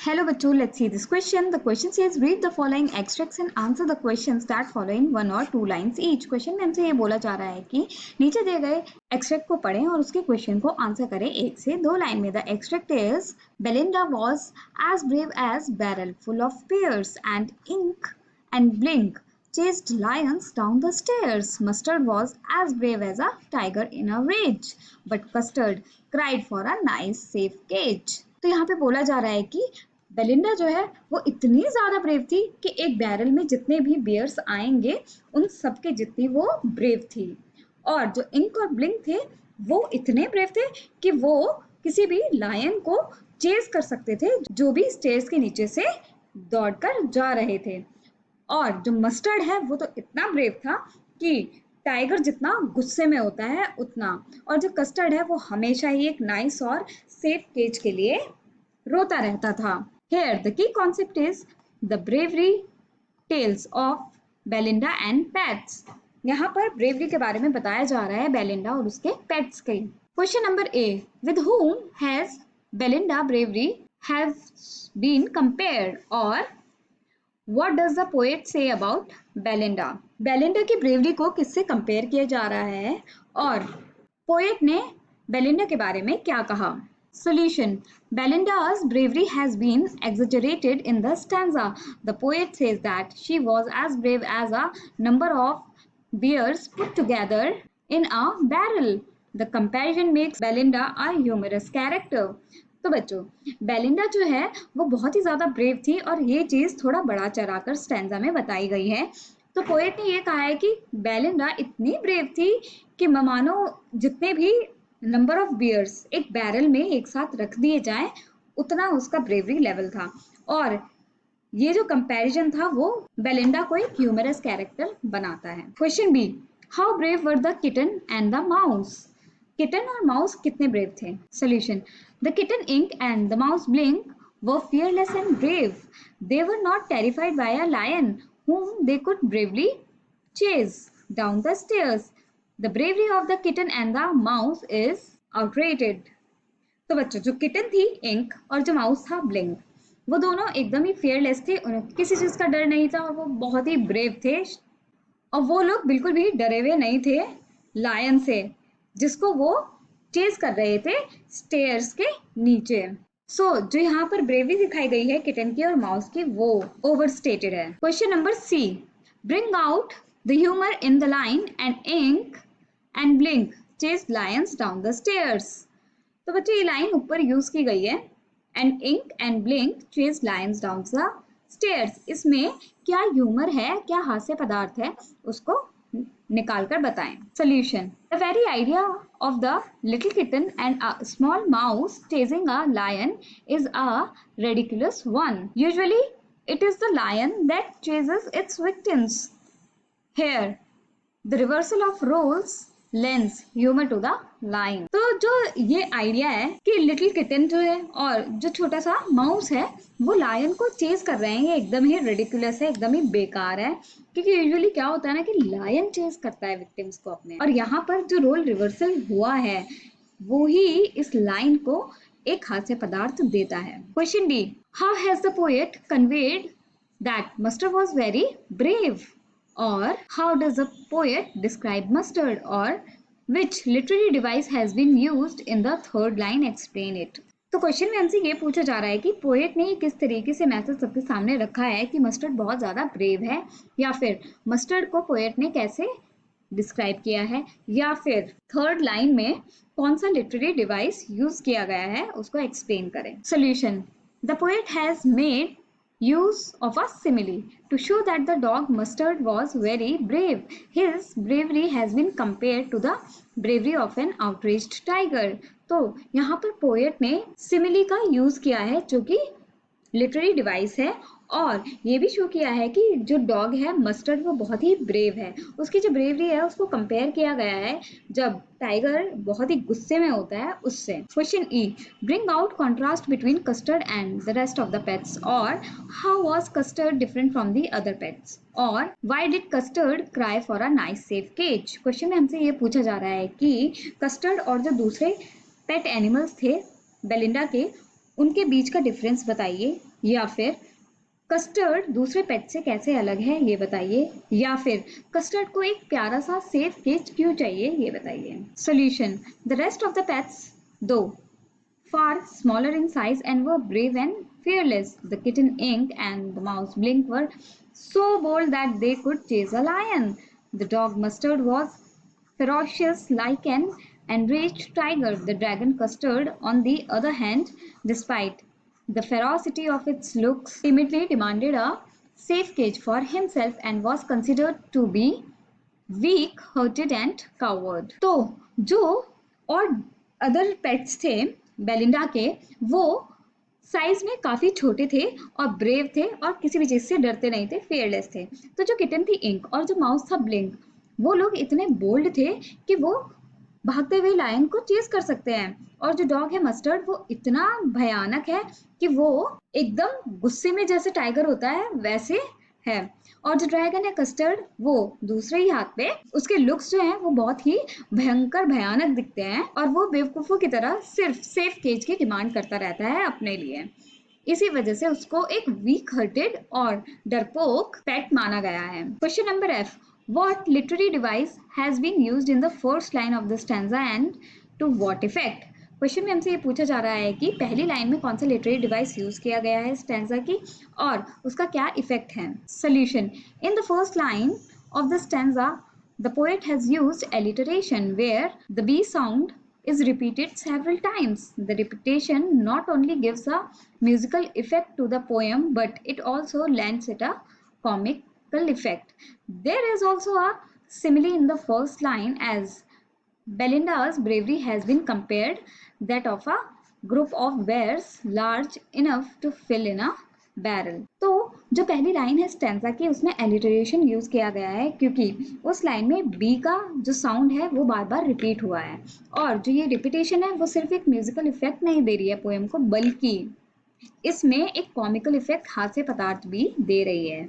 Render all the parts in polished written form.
Hello बच्चों, let's see this question. The question says read the following extracts and answer the questions that follow in 1 or 2 lines each. Question में हमसे ये बोला जा रहा है कि नीचे दिए गए एक्सट्रैक्ट को पढ़ें और उसके क्वेश्चन को आंसर करें 1 से 2 लाइन में. The extract is Belinda was as brave as barrel full of pears and ink and blink chased lions down the stairs. Mustard was as brave as a tiger in a rage, but Custard cried for a nice safe cage. तो यहाँ पे बोला जा रहा है कि Belinda जो है वो इतनी ज्यादा ब्रेव थी कि एक बैरल में जितने भी बियर्स आएंगे उन सबके जितनी वो ब्रेव थी. और जो इंक और ब्लिंक थे वो इतने ब्रेव थे कि वो किसी भी लायन को चेज कर सकते थे जो भी स्टेयर्स के नीचे से दौड़कर जा रहे थे. और जो मस्टर्ड है वो तो इतना ब्रेव था कि टाइगर जितना गुस्से में होता है उतना. और जो कस्टर्ड है वो हमेशा ही एक नाइस और सेफ केज के लिए रोता रहता था. Here the key concept is the bravery tales of Belinda and pets. यहाँ पर bravery के बारे में बताया जा रहा है बेलिंडा और उसके pets के. Question number A. With whom has Belinda bravery has been compared? और What does the poet say about Belinda? Belinda की ब्रेवरी को किससे कंपेयर किया जा रहा है और पोएट ने बेलिंडा के बारे में क्या कहा? Solution. Belinda's bravery has been exaggerated in the stanza. The poet says that she was as brave as a number of bears put together in a barrel. The comparison makes Belinda a humorous character. तो बच्चों, Belinda जो है वो बहुत ही ज़्यादा brave थी और ये चीज़ थोड़ा बढ़ा चढ़ाकर स्टैंजा में बताई गई है. तो पोएट ने ये कहा है कि बेलिंडा इतनी ब्रेव थी कि मानो जितने भी नंबर ऑफ बियर्स एक बैरल में एक साथ रख दिए जाएं उतना उसका ब्रेवरी लेवल था. और ये जो कंपैरिजन था वो बेलिंडा को एक ह्यूमरस कैरेक्टर बनाता है. Question B. How brave were the kitten and the mouse? Kitten और माउस कितने ब्रेव थे? Solution. The kitten Ink and the mouse Blink were fearless and brave. They were not terrified by a lion whom they could bravely chase down the stairs. The bravery of the kitten and the mouse is outrated. तो बच्चों, जो kitten थी ink और जो mouse था blink, वो दोनों एकदम ही फियरलेस थे. उन्हें किसी चीज का डर नहीं था और वो बहुत ही ब्रेव थे. और वो लोग बिल्कुल भी डरे हुए नहीं थे लायन से जिसको वो चेज कर रहे थे स्टेयर्स के नीचे. जो यहाँ पर ब्रेवरी दिखाई गई है किटन की और माउस की वो ओवरस्टेटेड है. Question number C. Bring out the humour in the line and Ink and Blink chase lions down the stairs. तो बच्चों, ये लाइन ऊपर यूज की गई है and Ink and Blink chase lions down the stairs. इसमें क्या ह्यूमर है, क्या हास्य पदार्थ है, उसको निकाल कर बताएं. Solution. The very idea of the little kitten and a small mouse chasing a lion is a ridiculous one. Usually it is the lion that chases its victims. Here the reversal of roles lends humor to the line. तो जो ये idea है कि little kitten जो है और जो छोटा सा माउस है वो लायन को चेज कर रहे हैं, ये एकदम ही रिडिकुलस है, एकदम ही बेकार है. क्योंकि यूजुअली क्या होता है ना कि लायन चेज करता है विक्टिम्स को अपने, और यहाँ पर जो रोल रिवर्सल हुआ है वो ही इस लाइन को एक हास्य पदार्थ देता है. Question D. How has the poet conveyed that mustard was very brave? Or how does the poet describe mustard? Or which literary device has been used in the third line? Explain it. तो question में हमसे ये पूछा जा रहा है कि poet ने किस तरीके से मैसेज सबके सामने रखा है कि मस्टर्ड बहुत ज्यादा ब्रेव है, या फिर मस्टर्ड को पोएट ने कैसे डिस्क्राइब किया है, या फिर थर्ड लाइन में कौन सा लिटरेरी डिवाइस यूज किया गया है उसको एक्सप्लेन करें. Solution. The poet has made use of a simile to show that the dog Mustard was very brave. His bravery has been compared to the bravery of an outraged tiger. तो यहाँ पर poet ने simile का use किया है जो कि literary device है, और ये भी शो किया है कि जो डॉग है मस्टर्ड वो बहुत ही ब्रेव है. उसकी जो ब्रेवरी है उसको कंपेयर किया गया है जब टाइगर बहुत ही गुस्से में होता है उससे. Question E. Bring out contrast between custard and the rest of the pets. और how was custard different from the other pets? और why did custard cry for a nice safe cage? Question में हमसे ये पूछा जा रहा है कि कस्टर्ड और जो दूसरे पेट एनिमल्स थे बेलिंडा के, उनके बीच का डिफरेंस बताइए या फिर कस्टर्ड दूसरे पेट से कैसे अलग है ये बताइए, या फिर कस्टर्ड को एक प्यारा सा सेफ केज क्यों चाहिए ये बताइए। Solution, the rest of the pets दो far smaller in size and were brave and fearless. The kitten Ink and the mouse Blink were so bold that they could chase a lion. The dog Mustard was ferocious like an enraged tiger. The dragon Custard, on the other hand, despite the ferocity of its looks, timidly demanded a safe cage for himself and was considered to be weak hearted and coward. तो जो और other pets थे Belinda के, वो size में काफी छोटे थे और ब्रेव थे और किसी भी चीज से डरते नहीं थे, फेयरलेस थे। तो जो किटन थी इंक और जो माउस था ब्लिंक, वो लोग इतने बोल्ड थे कि वो भागते हुए लायन को चेस कर सकते हैं। और जो डॉग है मस्टर्ड, वो इतना भयानक है कि वो एकदम गुस्से में जैसे टाइगर होता है वैसे है। और जो ड्रैगन है कस्टर्ड, वो दूसरे ही हाथ पे, उसके लुक्स जो हैं वो बहुत ही भयंकर भयानक दिखते हैं और वो बेवकूफों की तरह सिर्फ सेफ केज की डिमांड करता रहता है अपने लिए। इसी वजह से उसको एक वीक हार्टेड और डरपोक पेट माना गया है। Question number F, what literary device has been used in the first line of the stanza and to what effect. क्वेश्चन में हमसे ये पूछा जा रहा है कि पहली लाइन में कौन सा लिटरेरी डिवाइस यूज किया गया है स्टैंजा की और उसका क्या इफेक्ट है। Solution, in the first line of the stanza the poet has used alliteration where the B sound is repeated several times. The repetition not only gives a musical effect to the poem, but it also lends it a comical effect. There is also a simile in the first line as Belinda's bravery has been compared that of a group of bears large enough to fill in a barrel. तो जो पहली line है stanza की, उसमें alliteration use किया गया है क्योंकि उस लाइन में बी का जो साउंड है वो बार बार रिपीट हुआ है। और जो ये रिपीटेशन है वो सिर्फ एक म्यूजिकल इफेक्ट नहीं दे रही है पोएम को, बल्कि इसमें एक कॉमिकल इफेक्ट हास्य पदार्थ भी दे रही है।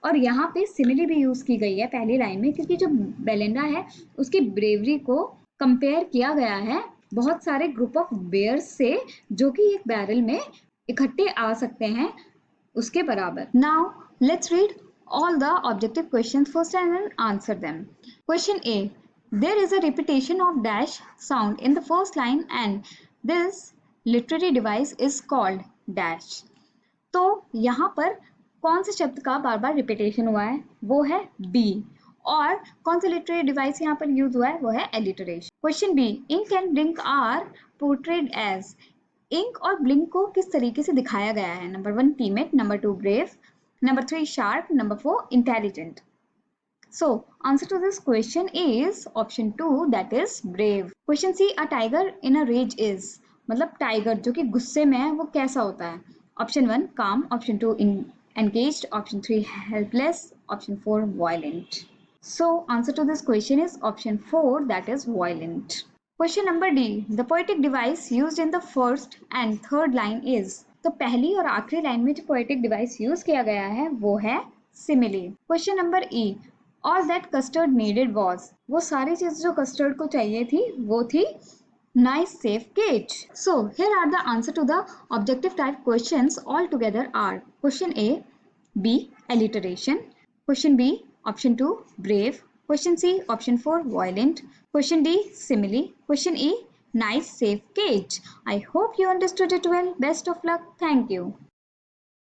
और यहाँ पे सिमिली भी यूज की गई है पहली लाइन में, क्योंकि जो बेलिंडा है उसकी ब्रेवरी को कंपेयर किया गया है बहुत सारे ग्रुप ऑफ बेयर्स से जो कि एक बैरल में इकट्ठे आ सकते हैं, उसके बराबर। Now let's read all the objective questions first and then answer them. Question A, there is a repetition of dash sound in the first line and this literary device is called dash. तो यहाँ पर कौन से शब्द का बार बार repetition हुआ है, वो है बी। और कौन सा लिटरेरी डिवाइस यहाँ पर यूज हुआ है, वो है alliteration. Question B, Ink and Blink are portrayed as. Ink और ब्लिंक को किस तरीके से दिखाया गया है। Number 1 teammate, number 2 brave, number 3 sharp, number 4 intelligent. So answer to this question is option 2 that is brave. Question C, a tiger in a rage is, मतलब tiger जो कि गुस्से में है वो कैसा होता है। ऑप्शन 1 काम, option 2 engaged, option 3 helpless, option 4 violent. So answer to this question is option 4 that is violent. Question number D, the poetic device used in the first and third line is। तो पहली और आखिरी line में जो poetic device use किया गया है वो है simile। Question number E, all that custard needed was। वो सारी चीज जो custard को चाहिए थी वो थी nice safe cage. So here are the answer to the objective type questions all together are question A, B alliteration, question B option 2 brave, question C option 4 violent, question D simile, question E nice safe cage. I hope you understood it well. Best of luck. Thank you.